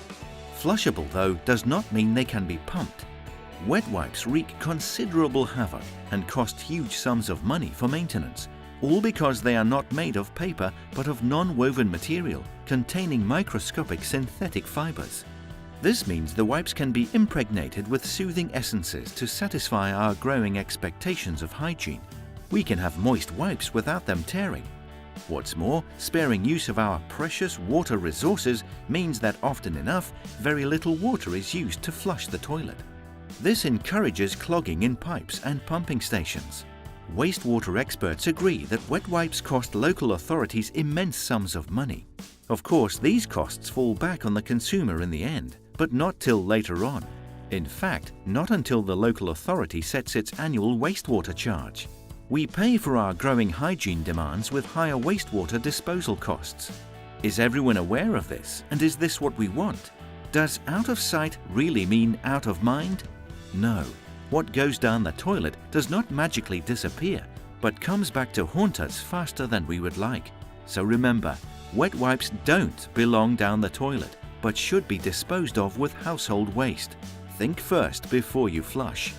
Flushable, though, does not mean they can be pumped. Wet wipes wreak considerable havoc and cost huge sums of money for maintenance, all because they are not made of paper but of non-woven material containing microscopic synthetic fibers. This means the wipes can be impregnated with soothing essences to satisfy our growing expectations of hygiene. We can have moist wipes without them tearing. What's more, sparing use of our precious water resources means that often enough, very little water is used to flush the toilet. This encourages clogging in pipes and pumping stations. Wastewater experts agree that wet wipes cost local authorities immense sums of money. Of course, these costs fall back on the consumer in the end, but not till later on. In fact, not until the local authority sets its annual wastewater charge. We pay for our growing hygiene demands with higher wastewater disposal costs. Is everyone aware of this, and is this what we want? Does out of sight really mean out of mind? No. What goes down the toilet does not magically disappear, but comes back to haunt us faster than we would like. So remember, wet wipes don't belong down the toilet, but should be disposed of with household waste. Think first before you flush.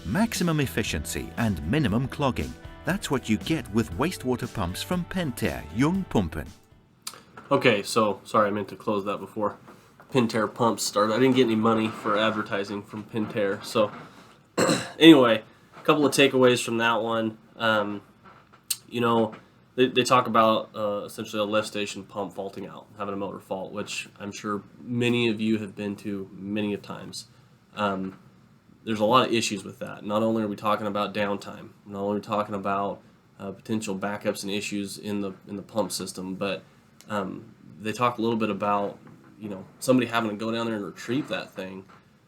Maximum efficiency and minimum clogging. That's what you get with wastewater pumps from Pentair Jung Pumpen. Okay, so sorry, I meant to close that before Pentair pumps started. I didn't get any money for advertising from Pentair. So anyway, a couple of takeaways from that one. They talk about essentially a lift station pump faulting out, having a motor fault, which I'm sure many of you have been to many of times. There's a lot of issues with that. Not only are we talking about downtime, not only are we talking about potential backups and issues in the pump system, but they talk a little bit about somebody having to go down there and retrieve that thing.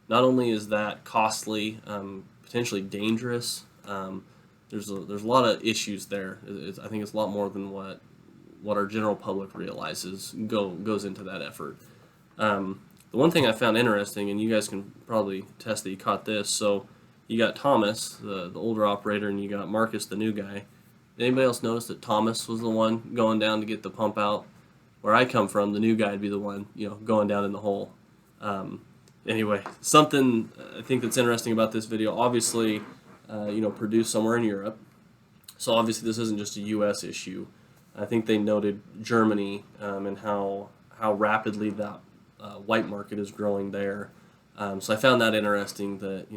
Not only is that costly, potentially dangerous. There's a lot of issues there. I think it's a lot more than what our general public realizes goes into that effort. The one thing I found interesting, and you guys can probably test that you caught this. So you got Thomas, the older operator, and you got Marcus, the new guy. Did anybody else notice that Thomas was the one going down to get the pump out? Where I come from, the new guy would be the one, going down in the hole. Anyway, something I think that's interesting about this video, obviously, produced somewhere in Europe. So obviously this isn't just a U.S. issue. I think they noted Germany and how rapidly that white market is growing there. So I found that interesting that,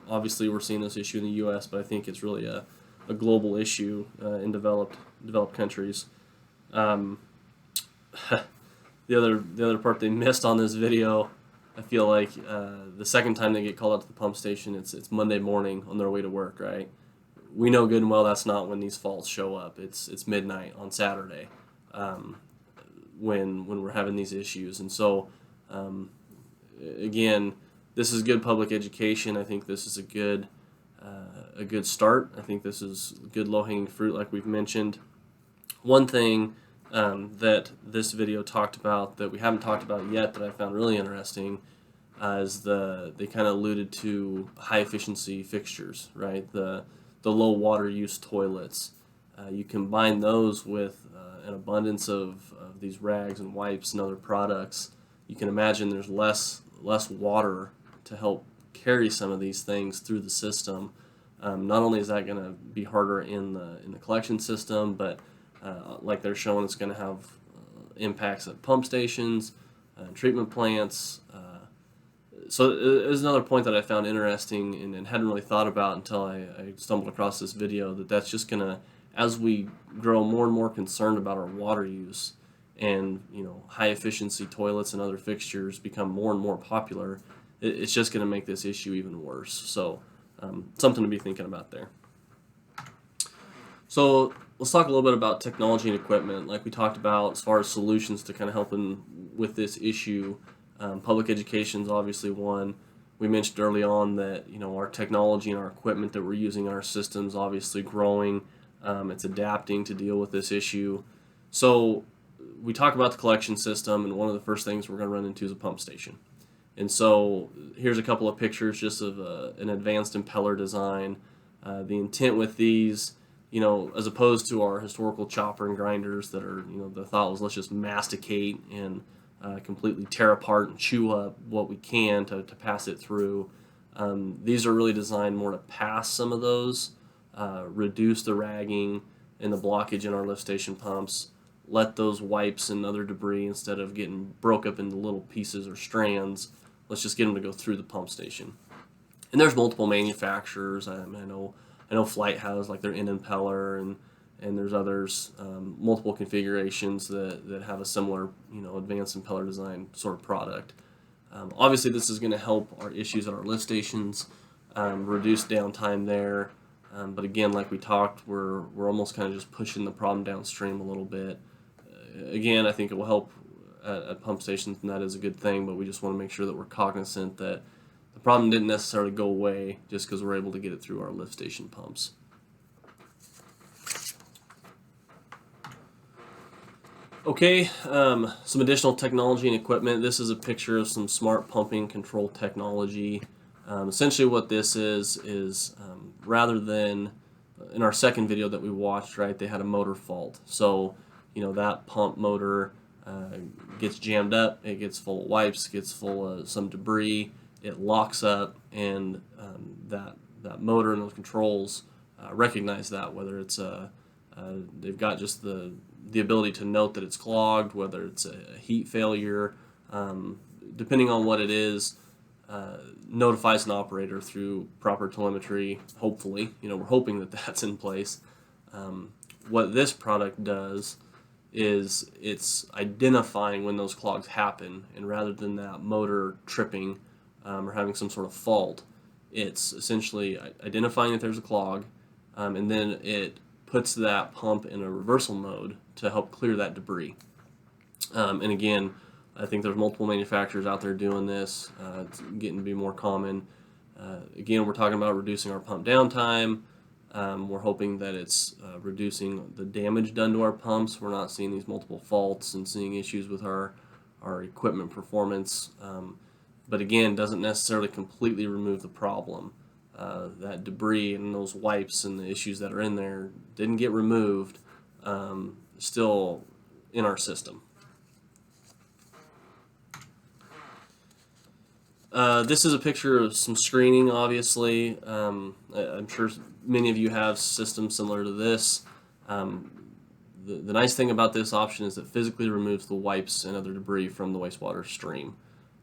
obviously we're seeing this issue in the U.S., but I think it's really a global issue in developed countries. The other part they missed on this video, I feel like the second time they get called out to the pump station, it's Monday morning on their way to work, right? We know good and well that's not when these faults show up. It's midnight on Saturday when we're having these issues. And so, again, this is good public education. I think this is a good start. I think this is good low-hanging fruit like we've mentioned. One thing that this video talked about that we haven't talked about yet that I found really interesting is they kind of alluded to high efficiency fixtures, right? The low water use toilets. You combine those with an abundance of these rags and wipes and other products. You can imagine there's less water to help carry some of these things through the system. Not only is that going to be harder in the collection system, but like they're showing, it's going to have impacts at pump stations. treatment plants. So it was another point that I found interesting and hadn't really thought about until I stumbled across this video, that's just going to, as we grow more and more concerned about our water use, and high efficiency toilets and other fixtures become more and more popular, it's just going to make this issue even worse. So something to be thinking about there. So let's talk a little bit about technology and equipment. Like we talked about, as far as solutions to kind of helping with this issue, public education is obviously one. We mentioned early on that our technology and our equipment that we're using in our systems obviously growing. It's adapting to deal with this issue. So we talk about the collection system, and one of the first things we're going to run into is a pump station. And so here's a couple of pictures just of an advanced impeller design. The intent with these, as opposed to our historical chopper and grinders that are, the thought was let's just masticate and completely tear apart and chew up what we can to pass it through. These are really designed more to pass some of those, reduce the ragging and the blockage in our lift station pumps, let those wipes and other debris, instead of getting broke up into little pieces or strands, let's just get them to go through the pump station. And there's multiple manufacturers. I know Flight has like their impeller, and there's others, multiple configurations that have a similar, advanced impeller design sort of product. Obviously, this is going to help our issues at our lift stations, reduce downtime there. But again, like we talked, we're almost kind of just pushing the problem downstream a little bit. Again, I think it will help at pump stations, and that is a good thing, but we just want to make sure that we're cognizant that the problem didn't necessarily go away just because we're able to get it through our lift station pumps. Okay, some additional technology and equipment. This is a picture of some smart pumping control technology. Essentially what this is rather than in our second video that we watched, right, they had a motor fault. So, that pump motor gets jammed up, it gets full of wipes, gets full of some debris, it locks up, and that motor and those controls recognize that, whether it's they've got just the ability to note that it's clogged, whether it's a heat failure, depending on what it is, notifies an operator through proper telemetry, hopefully. We're hoping that that's in place. What this product does is it's identifying when those clogs happen, and rather than that motor tripping or having some sort of fault, it's essentially identifying that there's a clog, and then it puts that pump in a reversal mode to help clear that debris. And again, I think there's multiple manufacturers out there doing this. It's getting to be more common. Again, we're talking about reducing our pump downtime. We're hoping that it's reducing the damage done to our pumps. We're not seeing these multiple faults and seeing issues with our equipment performance. But again, doesn't necessarily completely remove the problem. That debris and those wipes and the issues that are in there didn't get removed, still in our system. This is a picture of some screening, obviously. I'm sure many of you have systems similar to this. The nice thing about this option is it physically removes the wipes and other debris from the wastewater stream.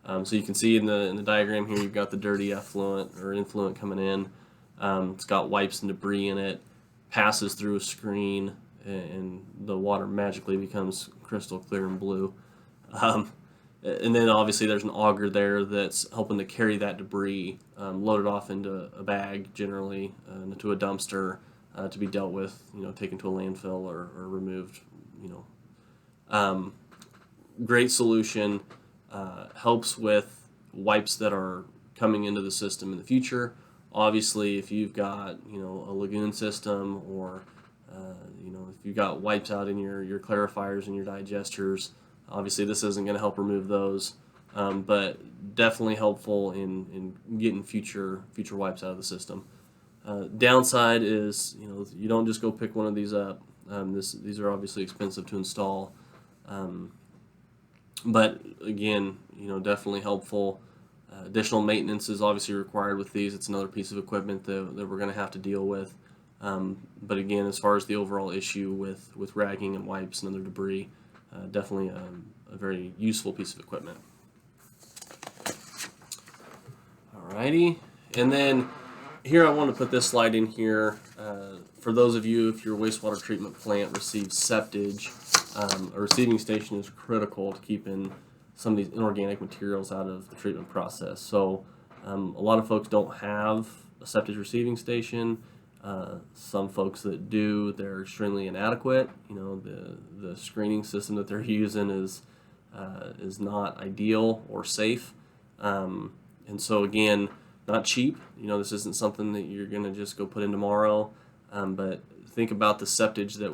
So you can see in the diagram here, you've got the dirty effluent or influent coming in. It's got wipes and debris in it, passes through a screen, and the water magically becomes crystal clear and blue. And then obviously there's an auger there that's helping to carry that debris, loaded off into a bag, generally, into a dumpster, to be dealt with, taken to a landfill or removed, Great solution. Helps with wipes that are coming into the system in the future. Obviously, if you've got a lagoon system, or if you've got wipes out in your clarifiers and your digesters, obviously this isn't going to help remove those, but definitely helpful in getting future wipes out of the system. Downside is you don't just go pick one of these up. These are obviously expensive to install. But again, definitely helpful. Additional maintenance is obviously required with these. It's another piece of equipment that we're going to have to deal with. But again, as far as the overall issue with ragging and wipes and other debris, definitely a very useful piece of equipment. Alrighty, and then here I want to put this slide in here. For those of you, if your wastewater treatment plant receives septage, a receiving station is critical to keeping some of these inorganic materials out of the treatment process. So a lot of folks don't have a septage receiving station. Some folks that do, they're extremely inadequate. You know, the screening system that they're using is not ideal or safe. And so again, not cheap. You know, this isn't something that you're going to just go put in tomorrow. But think about the septage that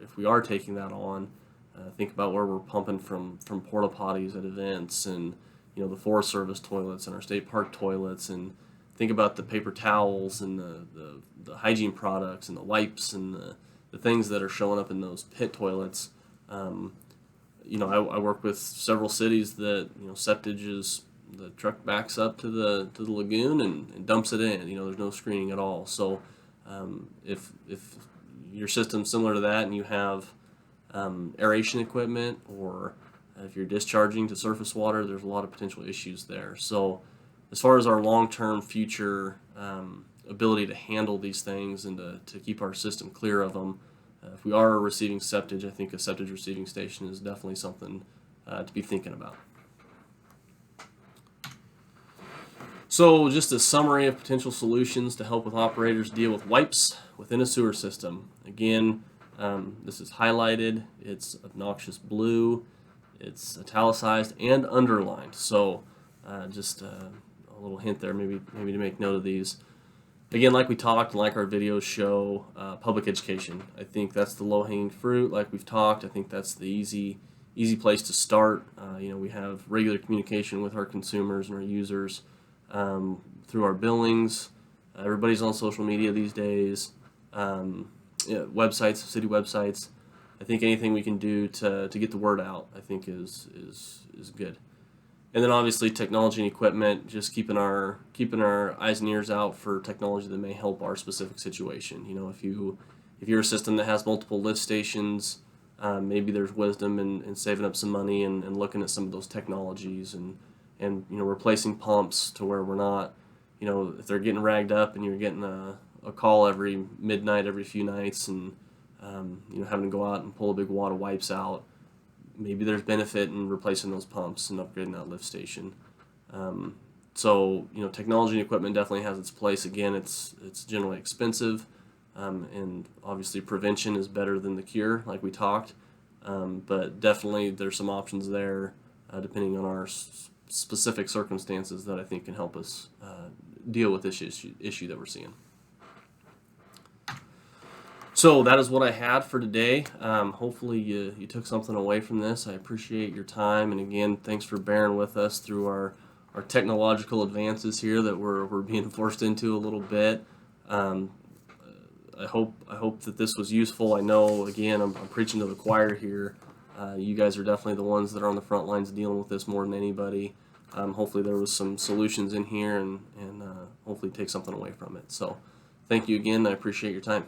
if we are taking that on, think about where we're pumping from porta potties at events, and you know, the Forest Service toilets and our state park toilets, and think about the paper towels and the hygiene products and the wipes and the things that are showing up in those pit toilets. You know, I work with several cities that, you know, septage is, the truck backs up to the lagoon and dumps it in. You know, there's no screening at all. So if your system's similar to that and you have aeration equipment, or if you're discharging to surface water, there's a lot of potential issues there. So as far as our long-term future ability to handle these things and to keep our system clear of them, if we are receiving septage, I think a septage receiving station is definitely something to be thinking about. So just a summary of potential solutions to help with operators deal with wipes within a sewer system. Again, this is highlighted, it's obnoxious blue, it's italicized and underlined. So just a little hint there, maybe to make note of these. Again, like we talked and like our videos show, public education. I think that's the low-hanging fruit. Like we've talked, I think that's the easy place to start. You know, we have regular communication with our consumers and our users through our billings. Everybody's on social media these days. Websites, city websites. I think anything we can do to get the word out, I think is good. And then obviously technology and equipment, just keeping our eyes and ears out for technology that may help our specific situation. You know, if you're a system that has multiple lift stations, maybe there's wisdom in saving up some money and looking at some of those technologies and you know, replacing pumps to where we're not, you know, if they're getting ragged up and you're getting a call every midnight, every few nights, and you know, having to go out and pull a big wad of wipes out, maybe there's benefit in replacing those pumps and upgrading that lift station. So you know, technology and equipment definitely has its place. Again, it's generally expensive, and obviously prevention is better than the cure, like we talked. But definitely there's some options there, depending on our specific circumstances, that I think can help us deal with this issue that we're seeing. So that is what I had for today. Hopefully you took something away from this. I appreciate your time, and again, thanks for bearing with us through our technological advances here that we're being forced into a little bit. I hope that this was useful. I know, again, I'm preaching to the choir here. You guys are definitely the ones that are on the front lines dealing with this more than anybody. Hopefully there was some solutions in here, and hopefully take something away from it. So thank you again. I appreciate your time.